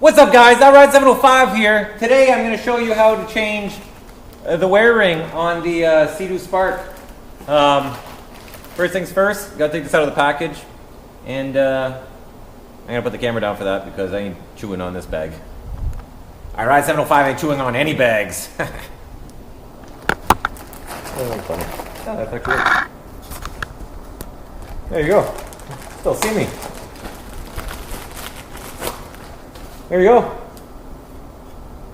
What's up guys, Ride705 here. Today I'm going to show you how to change the wear ring on the Sea-Doo Spark. First things first, got to take this out of the package, and I'm going to put the camera down for that because I ain't chewing on this bag. Ride705 ain't chewing on any bags. Oh, that's actually it. There you go. Still see me. There you go.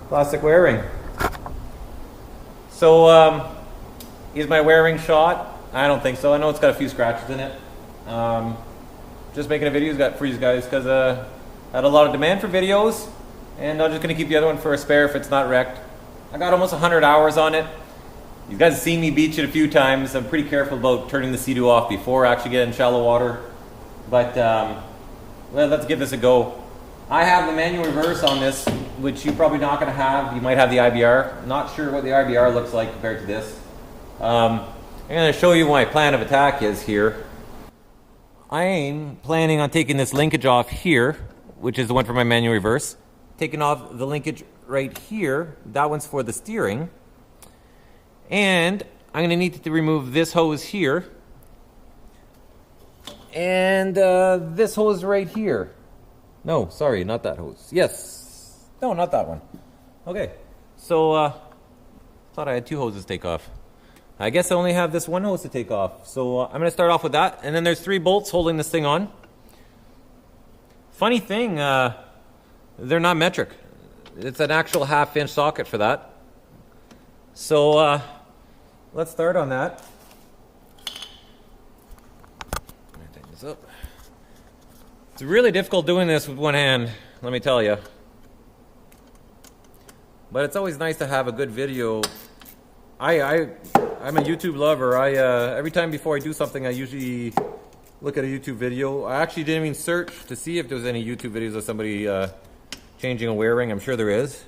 Plastic wear ring. So, is my wear ring shot? I don't think so. I know it's got a few scratches in it. Just making a video for you guys because I had a lot of demand for videos, and I'm just going to keep the other one for a spare if it's not wrecked. I got almost 100 hours on it. You guys have seen me beach it a few times. I'm pretty careful about turning the Sea-Doo off before I actually get in shallow water. But well, let's give this a go. I have the manual reverse on this, which you're probably not going to have. You might have the IBR. Not sure what the IBR looks like compared to this. I'm going to show you what my plan of attack is here. I am planning on taking this linkage off here, which is the one for my manual reverse. Taking off the linkage right here. That one's for the steering. And I'm going to need to remove this hose here. And this hose right here. No, sorry, not that hose. Yes. No, not that one. Okay. So, thought I had two hoses to take off. I guess I only have this one hose to take off. So, I'm going to start off with that. And then there's 3 bolts holding this thing on. Funny thing, they're not metric. It's an actual 1/2-inch socket for that. So, let's start on that. Let me take this up. It's really difficult doing this with one hand, let me tell you. But it's always nice to have a good video. I'm a YouTube lover. Every time before I do something, I usually look at a YouTube video. I actually didn't even search to see if there was any YouTube videos of somebody changing a wear ring. I'm sure there is.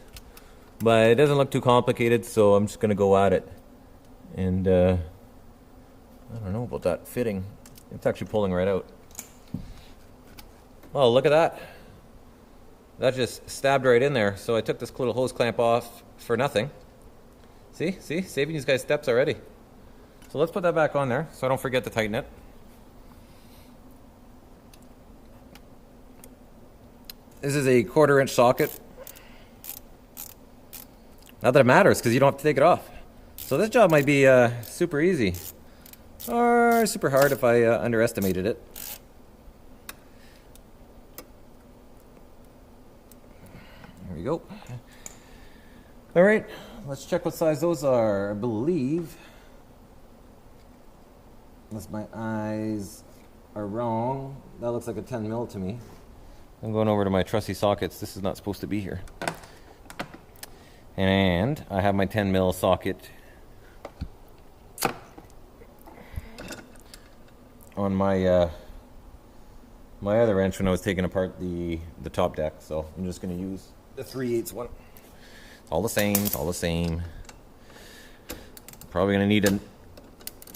But it doesn't look too complicated, so I'm just going to go at it. And I don't know about that fitting. It's actually pulling right out. Oh, look at that. That just stabbed right in there. So I took this little hose clamp off for nothing. See? Saving these guys steps already. So let's put that back on there so I don't forget to tighten it. This is a 1/4-inch socket. Not that it matters because you don't have to take it off. So this job might be super easy. Or super hard if I underestimated it. There we go. All right, let's check what size those are. I believe, unless my eyes are wrong, that looks like a 10 mil to me. I'm going over to my trusty sockets. This is not supposed to be here. And I have my 10 mil socket on my my other wrench when I was taking apart the top deck. So I'm just going to use the 3/8 one. It's all the same. It's all the same. Probably going to need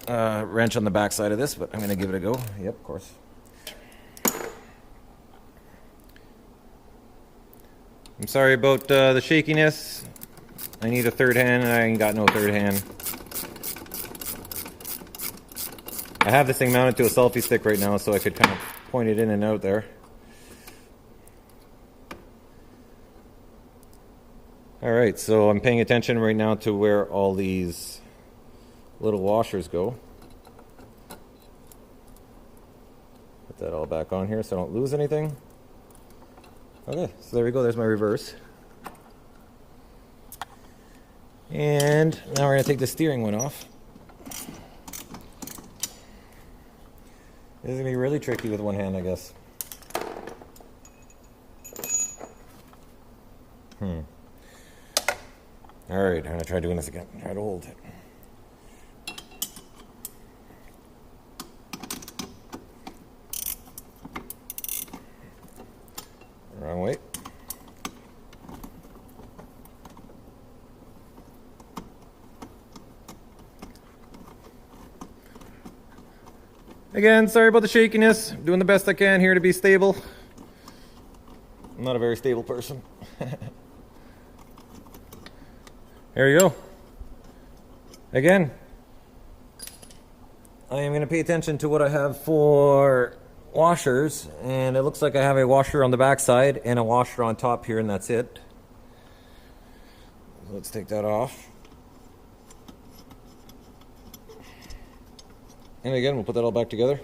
a wrench on the back side of this, but I'm going to give it a go. Yep, of course. I'm sorry about the shakiness. I need a 3rd hand, and I ain't got no 3rd hand. I have this thing mounted to a selfie stick right now, so I could kind of point it in and out there. Alright, so I'm paying attention right now to where all these little washers go. Put that all back on here so I don't lose anything. Okay, so there we go, there's my reverse. And now we're going to take the steering one off. This is going to be really tricky with one hand, I guess. Alright, I'm going to try doing this again. Try to hold it. Wrong way. Again, sorry about the shakiness. I'm doing the best I can here to be stable. I'm not a very stable person. There you go. Again, I am going to pay attention to what I have for washers, and it looks like I have a washer on the back side and a washer on top here, and that's it. Let's take that off. And again, we'll put that all back together.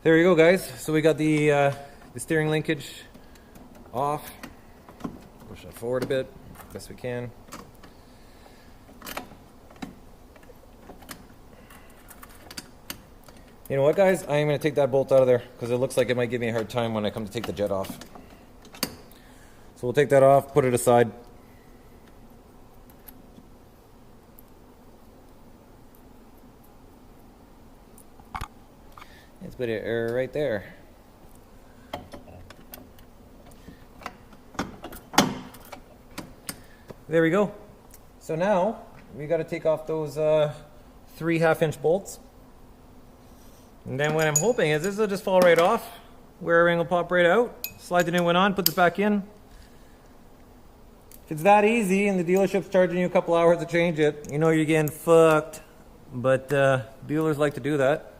There you go, guys. So we got the steering linkage off. Push that forward a bit, best we can. You know what, guys? I am going to take that bolt out of there because it looks like it might give me a hard time when I come to take the jet off. So we'll take that off, put it aside. Let's put it right there. There we go. So now we got to take off those 3 1/2-inch bolts. And then what I'm hoping is this will just fall right off. Wear ring will pop right out. Slide the new one on, put this back in. If it's that easy and the dealership's charging you a couple hours to change it, you know you're getting fucked. But dealers like to do that.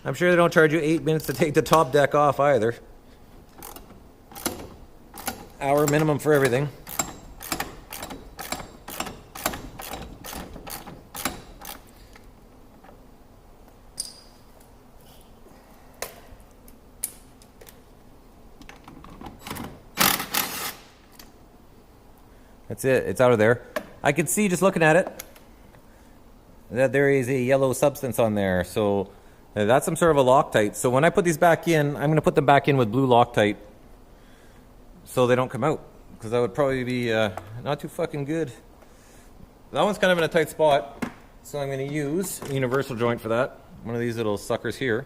I'm sure they don't charge you 8 minutes to take the top deck off either. Hour minimum for everything. That's it, it's out of there. I can see just looking at it that there is a yellow substance on there, so that's some sort of a Loctite. So when I put these back in, I'm going to put them back in with blue Loctite so they don't come out, because that would probably be not too fucking good. That one's kind of in a tight spot, so I'm going to use a universal joint for that. One of these little suckers here.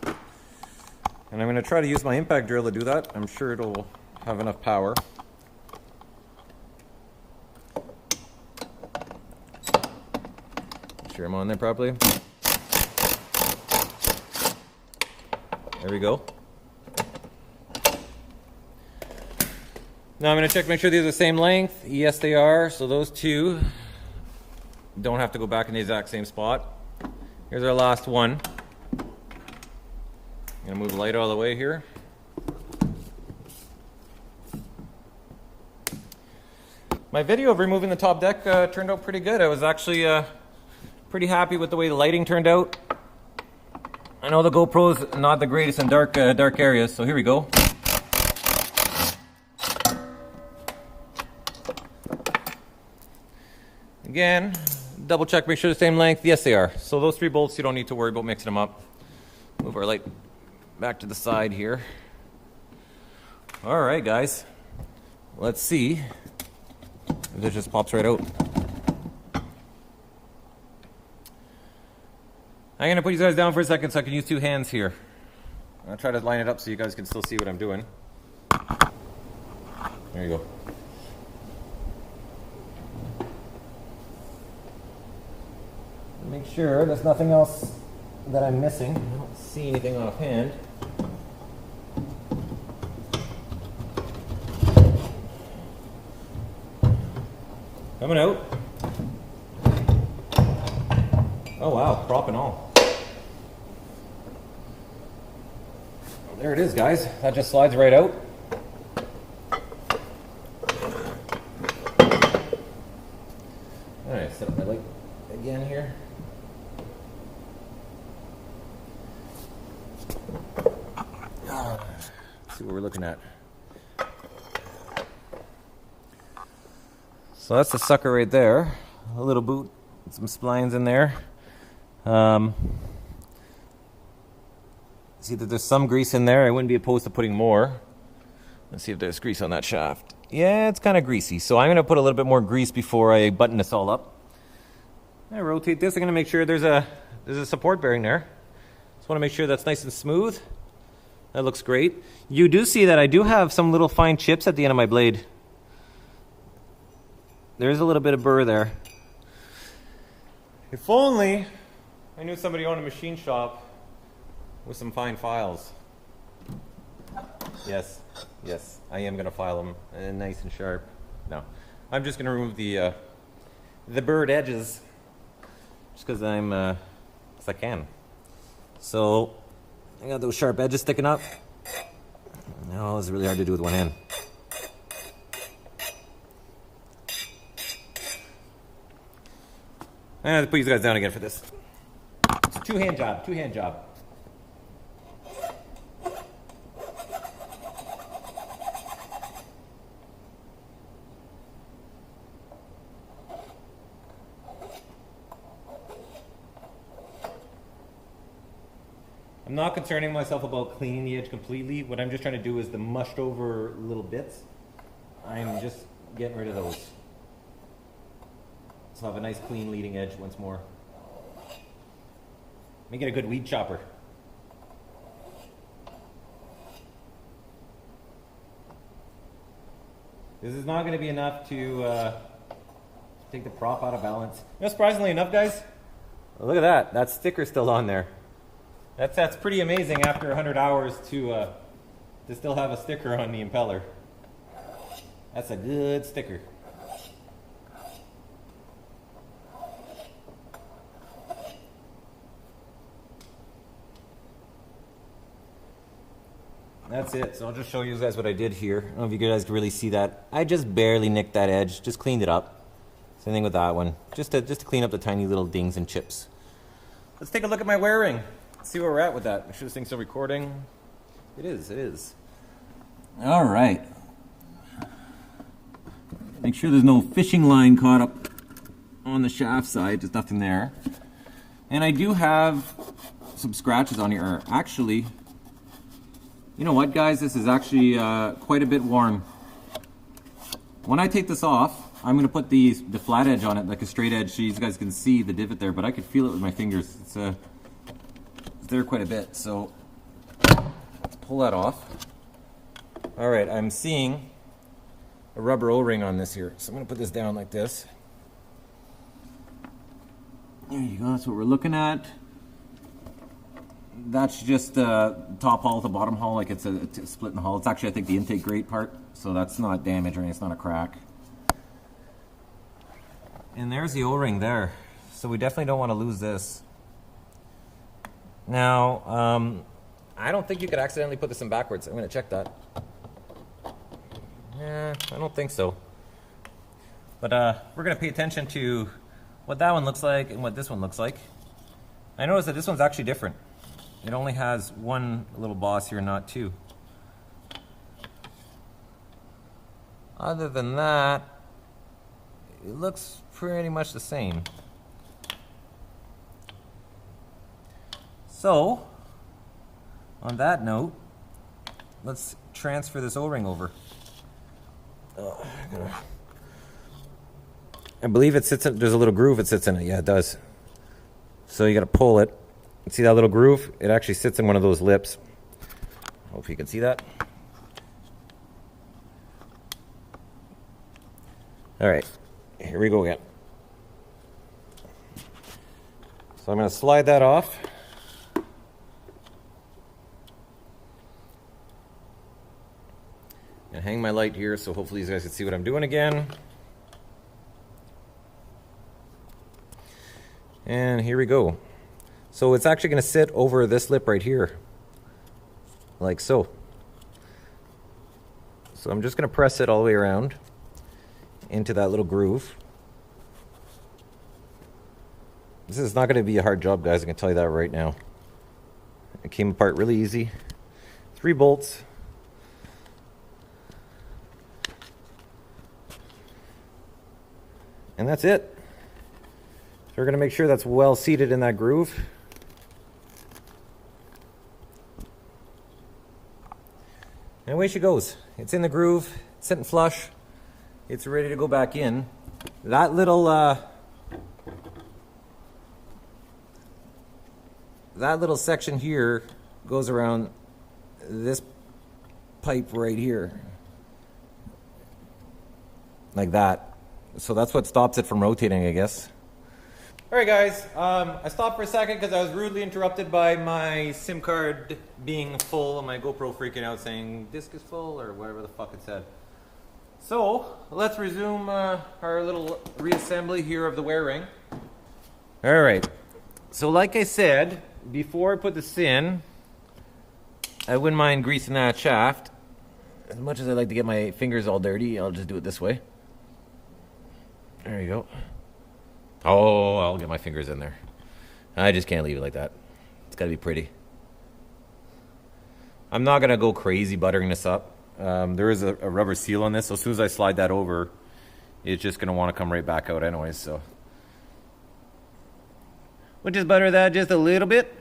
And I'm going to try to use my impact drill to do that. I'm sure it'll have enough power. Make sure I'm on there properly. There we go. Now I'm going to check, make sure these are the same length. Yes, they are. So those two don't have to go back in the exact same spot. Here's our last one. I'm going to move the light out of the way here. My video of removing the top deck turned out pretty good. I was actually pretty happy with the way the lighting turned out. I know the GoPro's not the greatest in dark areas, so here we go. Again, double check, make sure the same length. Yes, they are. So those 3 bolts, you don't need to worry about mixing them up. Move our light back to the side here. All right, guys. Let's see if this just pops right out. I'm going to put you guys down for a second so I can use 2 hands here. I'll try to line it up so you guys can still see what I'm doing. There you go. Make sure there's nothing else that I'm missing. I don't see anything offhand. Coming out. Oh wow, prop and all. Well, there it is, guys. That just slides right out. Alright, set up my light again here. Let's see what we're looking at. So that's the sucker right there. A little boot, some splines in there. See that there's some grease in there. I wouldn't be opposed to putting more. Let's see if there's grease on that shaft. Yeah, it's kind of greasy. So I'm going to put a little bit more grease before I button this all up. I rotate this. I'm going to make sure there's a support bearing there. Just want to make sure that's nice and smooth. That looks great. You do see that I do have some little fine chips at the end of my blade. There's a little bit of burr there. If only I knew somebody owned a machine shop with some fine files. Yes, I am gonna file them nice and sharp. No, I'm just gonna remove the bird edges, just because I can. So I got those sharp edges sticking up. Oh, it's really hard to do with one hand. I have to put you guys down again for this. It's a two-hand job. I'm not concerning myself about cleaning the edge completely. What I'm just trying to do is the mushed over little bits. I'm just getting rid of those. So I'll have a nice clean leading edge once more. Make it a good weed chopper. This is not going to be enough to take the prop out of balance. You know, surprisingly enough, guys, look at that. That sticker's still on there. That's pretty amazing after 100 hours to still have a sticker on the impeller. That's a good sticker. That's it. So I'll just show you guys what I did here. I don't know if you guys can really see that. I just barely nicked that edge, just cleaned it up. Same thing with that one. Just to clean up the tiny little dings and chips. Let's take a look at my wear ring. See where we're at with that. Make sure this thing's still recording. It is. All right. Make sure there's no fishing line caught up on the shaft side. There's nothing there. And I do have some scratches on here. Actually, you know what, guys? This is actually quite a bit worn. When I take this off, I'm going to put the flat edge on it, like a straight edge, so you guys can see the divot there, but I could feel it with my fingers. It's there quite a bit, so let's pull that off. All right, I'm seeing a rubber O-ring on this here, so I'm going to put this down like this. There you go, that's what we're looking at. That's just the top hull, the bottom hull, like it's a split in the hull. It's actually, I think, the intake grate part, so that's not damaged or anything, it's not a crack. And there's the O-ring there, so we definitely don't want to lose this. Now, I don't think you could accidentally put this in backwards. I'm going to check that. Yeah, I don't think so. But we're going to pay attention to what that one looks like and what this one looks like. I noticed that this one's actually different. It only has one little boss here, not two. Other than that, it looks pretty much the same. So, on that note, let's transfer this O-ring over. I believe it sits in, there's a little groove it sits in it. Yeah, it does. So you got to pull it. See that little groove? It actually sits in one of those lips. Hope you can see that. All right, here we go again. So I'm going to slide that off. And hang my light here so hopefully you guys can see what I'm doing again. And here we go. So it's actually going to sit over this lip right here, like so. So I'm just going to press it all the way around into that little groove. This is not going to be a hard job, guys, I can tell you that right now. It came apart really easy. 3 bolts. And that's it. So we're going to make sure that's well seated in that groove. And away she goes. It's in the groove, it's sitting flush. It's ready to go back in. That little section here goes around this pipe right here. Like that. So that's what stops it from rotating, I guess. Alright guys, I stopped for a second because I was rudely interrupted by my SIM card being full and my GoPro freaking out saying disk is full or whatever the fuck it said. So, let's resume our little reassembly here of the wear ring. Alright, so like I said, before I put this in, I wouldn't mind greasing that shaft. As much as I like to get my fingers all dirty, I'll just do it this way. There you go. Oh, I'll get my fingers in there. I just can't leave it like that. It's got to be pretty. I'm not going to go crazy buttering this up. There is a rubber seal on this, so as soon as I slide that over, it's just going to want to come right back out anyways. So we'll just butter that just a little bit.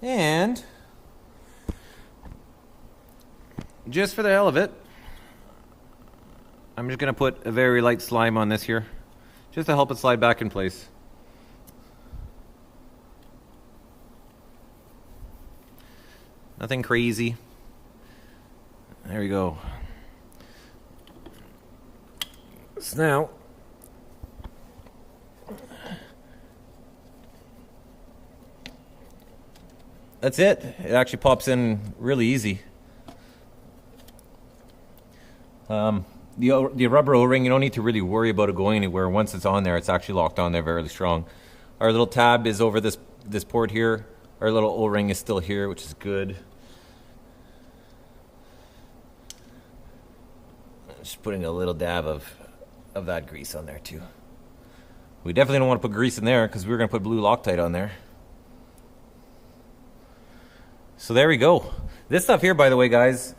And just for the hell of it, I'm just going to put a very light slime on this here, just to help it slide back in place. Nothing crazy. There we go. So now, that's it. It actually pops in really easy. The rubber O-ring, you don't need to really worry about it going anywhere. Once it's on there, it's actually locked on there very strong. Our little tab is over this port here. Our little O-ring is still here, which is good. Just putting a little dab of that grease on there too. We definitely don't want to put grease in there because we were going to put blue Loctite on there. So there we go. This stuff here, by the way, guys,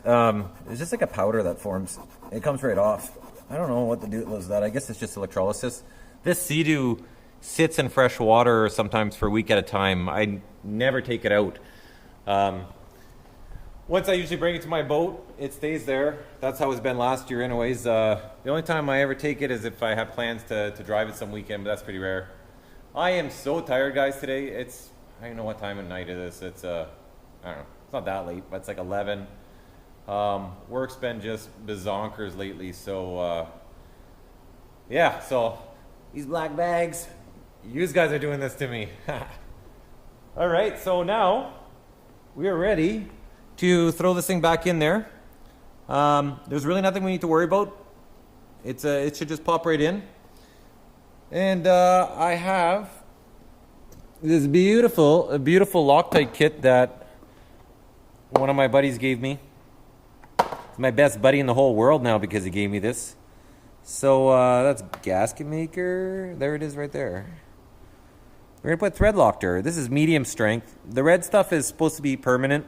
is just like a powder that forms. It comes right off. I don't know what the deal was that. I guess it's just electrolysis. This seadoo sits in fresh water sometimes for a week at a time. I never take it out. Once I usually bring it to my boat, it stays there. That's how it's been last year anyways. The only time I ever take it is if I have plans to drive it some weekend, but that's pretty rare. I am so tired, guys, today. I don't know what time of night it is. It's, I don't know. It's not that late, but it's like 11. Work's been just bazonkers lately, so yeah, so these black bags, you guys are doing this to me. All right, so now we are ready to throw this thing back in there. There's really nothing we need to worry about. It should just pop right in. And I have this beautiful Loctite kit that one of my buddies gave me. It's my best buddy in the whole world now because he gave me this. So that's gasket maker. There it is right there. We're gonna put thread locker. This is medium strength. The red stuff is supposed to be permanent.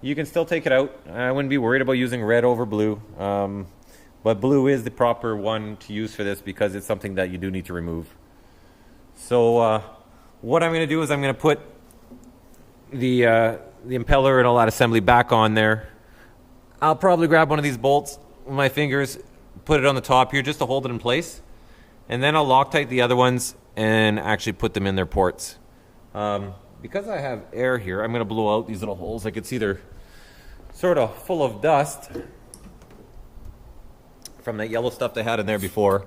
You can still take it out. I wouldn't be worried about using red over blue. But blue is the proper one to use for this because it's something that you do need to remove. So what I'm gonna do is I'm gonna put the impeller and all that assembly back on there. I'll probably grab one of these bolts with my fingers, put it on the top here just to hold it in place, and then I'll Loctite the other ones and actually put them in their ports. Because I have air here, I'm going to blow out these little holes. I can see they're sort of full of dust from that yellow stuff they had in there before.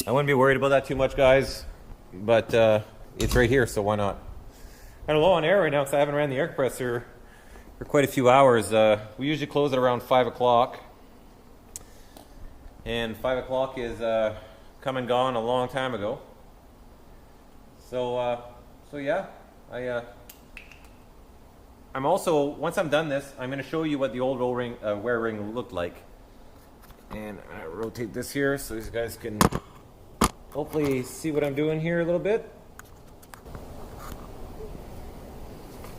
I wouldn't be worried about that too much, guys, but it's right here, so why not? I'm low on air right now because I haven't ran the air compressor for quite a few hours. We usually close at around 5 o'clock. And 5 o'clock is come and gone a long time ago. So yeah, I'm also, once I'm done this, I'm going to show you what the old O-ring, wear ring looked like. And I rotate this here so you guys can hopefully see what I'm doing here a little bit.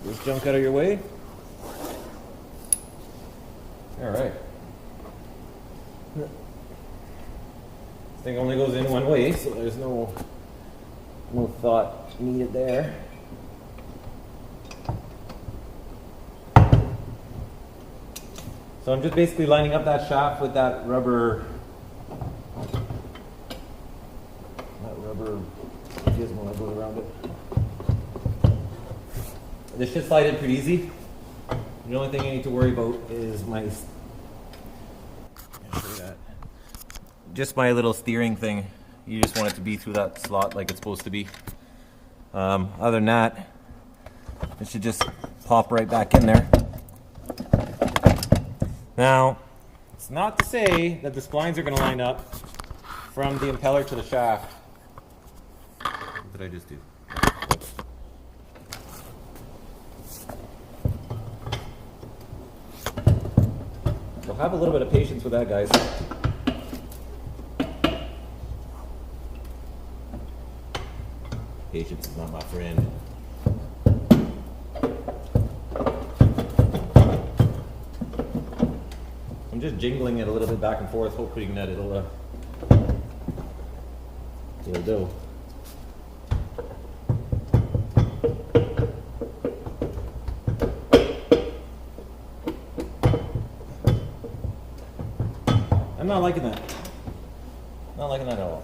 This junk out of your way. All right. This thing only goes in one way, so there's no thought needed there. So I'm just basically lining up that shaft with that rubber gizmo that goes around it. This should slide in pretty easy. The only thing I need to worry about is my just my little steering thing. You just want it to be through that slot like it's supposed to be. Other than that, it should just pop right back in there. Now, it's not to say that the splines are going to line up from the impeller to the shaft. What did I just do? So have a little bit of patience with that, guys. Patience is not my friend. I'm just jingling it a little bit back and forth, hoping that it'll do. I'm not liking that. Not liking that at all.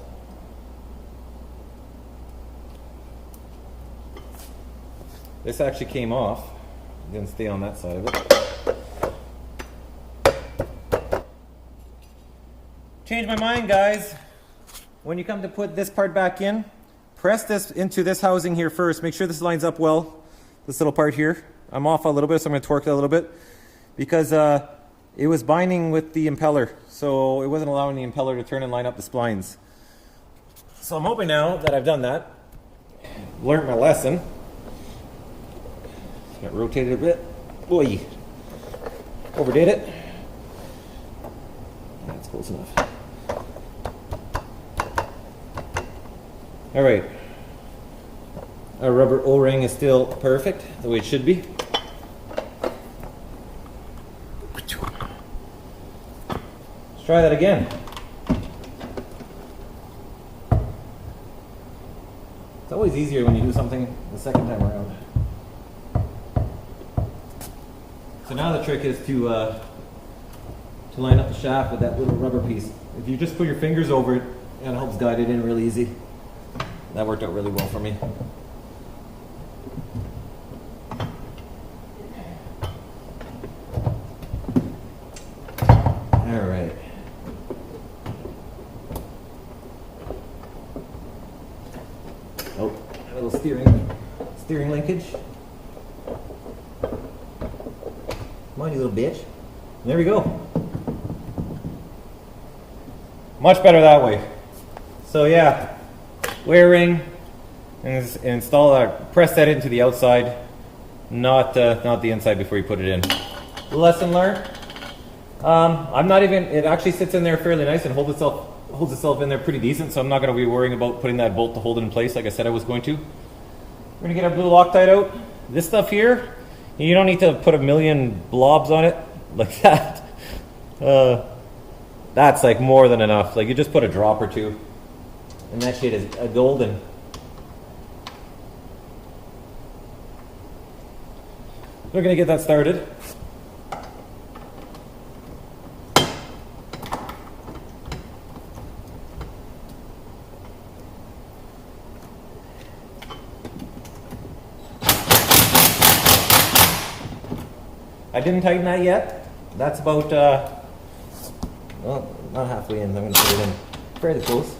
This actually came off. It didn't stay on that side of it. Change my mind, guys. When you come to put this part back in, press this into this housing here first. Make sure this lines up well. This little part here. I'm off a little bit, so I'm going to torque it a little bit. Because it was binding with the impeller. So it wasn't allowing the impeller to turn and line up the splines. So I'm hoping now that I've done that, learned my lesson. Got rotated a bit. Oy. Overdid it. That's close enough. All right. Our rubber O-ring is still perfect, the way it should be. Let's try that again. It's always easier when you do something the second time around. So now the trick is to line up the shaft with that little rubber piece. If you just put your fingers over it, it helps guide it in really easy. That worked out really well for me. All right. Oh, a little steering linkage. Come on, you little bitch. There we go. Much better that way. So yeah, wear ring and install that. Press that into the outside, not the inside before you put it in. Lesson learned. I'm not even. It actually sits in there fairly nice and holds itself in there pretty decent. So I'm not going to be worrying about putting that bolt to hold it in place like I said I was going to. We're going to get our blue Loctite out. This stuff here, you don't need to put a million blobs on it like that. That's like more than enough. Like you just put a drop or two, and that shit is a golden. We're gonna get that started. I didn't tighten that yet. That's about, well, not halfway in. I'm going to put it in fairly close.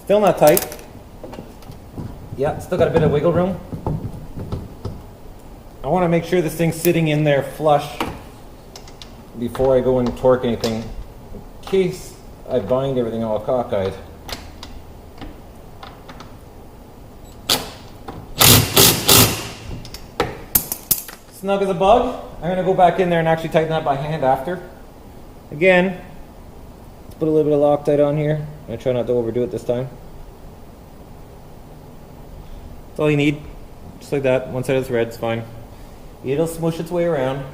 Still not tight. Yeah, still got a bit of wiggle room. I want to make sure this thing's sitting in there flush before I go and torque anything, in case I bind everything all cockeyed. Snug as a bug. I'm going to go back in there and actually tighten that by hand after. Again, let's put a little bit of Loctite on here. I try not to overdo it this time. That's all you need. Just like that. One side of the thread is fine. It'll smush its way around.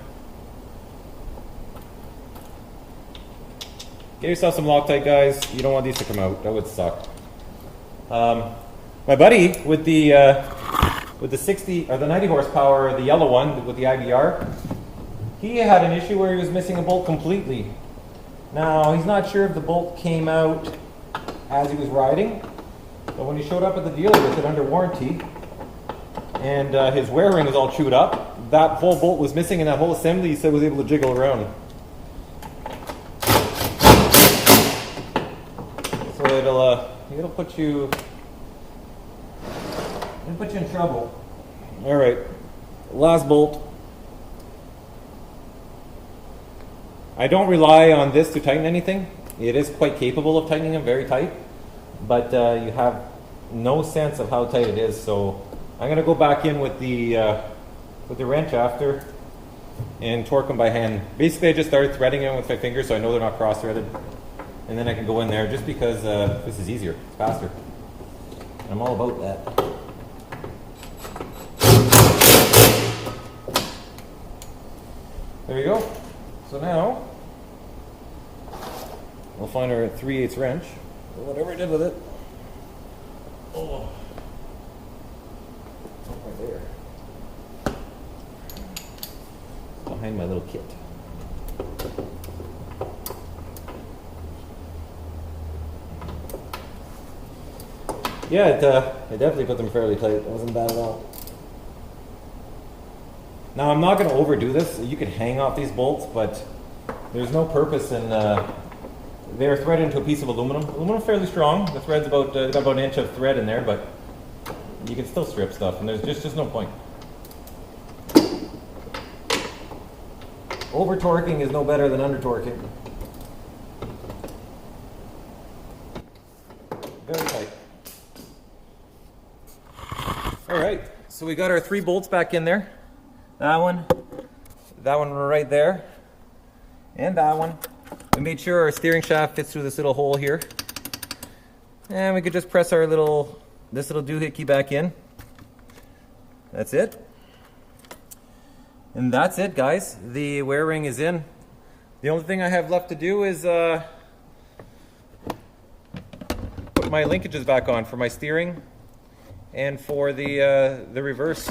Get yourself some Loctite, guys. You don't want these to come out. That would suck. My buddy with the 60 or the 90 horsepower, the yellow one with the IBR, he had an issue where he was missing a bolt completely. Now he's not sure if the bolt came out as he was riding, but when he showed up at the dealer with it under warranty, and his wear ring was all chewed up, that whole bolt was missing and that whole assembly he said was able to jiggle around. So it'll put you in trouble. All right, last bolt. I don't rely on this to tighten anything. It is quite capable of tightening them very tight, but you have no sense of how tight it is. So I'm going to go back in with the wrench after and torque them by hand. Basically, I just started threading them with my fingers so I know they're not cross-threaded, and then I can go in there just because this is easier, it's faster. I'm all about that. There you go. So now we'll find our 3/8 wrench, or whatever I did with it. Oh, right there. Behind my little kit. Yeah, it definitely put them fairly tight. It wasn't bad at all. Now I'm not going to overdo this. You could hang off these bolts, but there's no purpose in. They're threaded into a piece of aluminum. Aluminum fairly strong. The thread's about an inch of thread in there, but you can still strip stuff, and there's just no point. Over torquing is no better than under torquing. Very tight. All right, so we got our 3 bolts back in there. That one right there, and that one. We made sure our steering shaft fits through this little hole here, and we could just press our this little doohickey back in. That's it, and that's it, guys. The wear ring is in. The only thing I have left to do is put my linkages back on for my steering and for the reverse.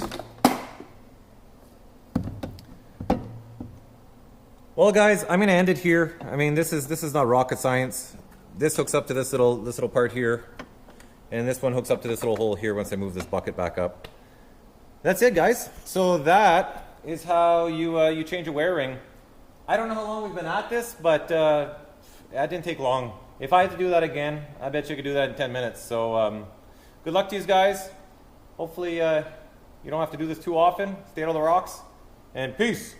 Well, guys, I'm gonna end it here. I mean, this is not rocket science. This hooks up to this little part here, and this one hooks up to this little hole here once I move this bucket back up. That's it, guys. So that is how you change a wear ring. I don't know how long we've been at this, but that didn't take long. If I had to do that again, I bet you could do that in 10 minutes. So good luck to you guys. Hopefully you don't have to do this too often. Stay out of the rocks, and peace.